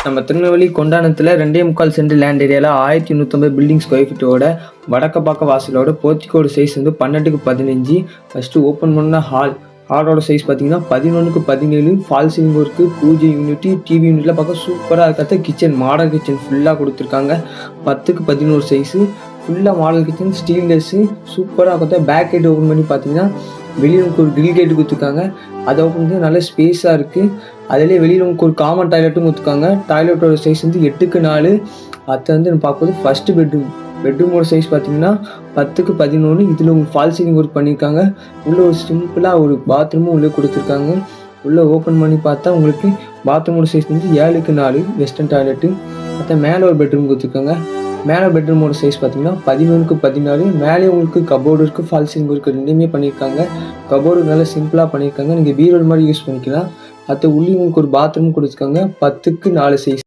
நம்ம Tirunelveli கொண்டானத்தில் 2.25 cent land ஏரியாவில் 1150 building square ஃபீட்டோட வடக்க பார்க்க வாசலோட போர்த்திக்கோட சைஸ் வந்து 12x15. ஃபஸ்ட்டு ஓப்பன் பண்ண ஹாலோட சைஸ் பார்த்தீங்கன்னா 11x17. ஃபால் சீலிங் ஒர்க்கு, பூஜை யூனிட்டி, டிவி யூனிட்டில் பார்க்க சூப்பராக இருக்கிறத கிச்சன், மாடல் கிச்சன் ஃபுல்லாக கொடுத்துருக்காங்க. 10x11 சைஸு ஃபுல்லாக மாடல் கிச்சன், ஸ்டீல்லெஸ்ஸு சூப்பராக இருக்கிறத. பேக் கேட் ஓப்பன் பண்ணி பார்த்தீங்கன்னா வெளியே உங்களுக்கு ஒரு கிரில் கேட்டு கொடுத்துருக்காங்க. அதை ஓப்பன் பண்ணி நல்ல ஸ்பேஸாக இருக்குது. அதிலே வெளியில் உங்களுக்கு ஒரு காமன் டாய்லெட்டும் கொடுத்துருக்காங்க. டாய்லெட்டோட சைஸ் வந்து 8x4. அதை வந்து நம்ம பார்க்கும்போது ஃபஸ்ட்டு பெட்ரூமோட சைஸ் பார்த்தீங்கன்னா 10x11. இதில் உங்களுக்கு ஃபால் சீலிங் ஒர்க் பண்ணியிருக்காங்க. உள்ளே ஒரு சிம்பிளாக ஒரு பாத்ரூமும் உள்ளே கொடுத்துருக்காங்க. உள்ளே ஓப்பன் பண்ணி பார்த்தா உங்களுக்கு பாத்ரூமோட சைஸ் வந்து 7x4 வெஸ்டர்ன் டாய்லெட்டு. அதை மேலே ஒரு பெட்ரூம் கொடுத்துருக்காங்க. மேலே பெட்ரூமோட சைஸ் பார்த்தீங்கன்னா 11x14. மேலே உங்களுக்கு கபோர்டு இருக்குது, ஃபால் சீலிங் இருக்குது, ரெண்டுமே பண்ணியிருக்காங்க. கபோர்டு நல்லா சிம்பிளாக பண்ணியிருக்காங்க. நீங்கள் பீரோல் மாதிரி யூஸ் பண்ணிக்கலாம். அது உள்ளே உங்களுக்கு ஒரு பாத்ரூம் கொடுத்துருக்காங்க. 10x4 size.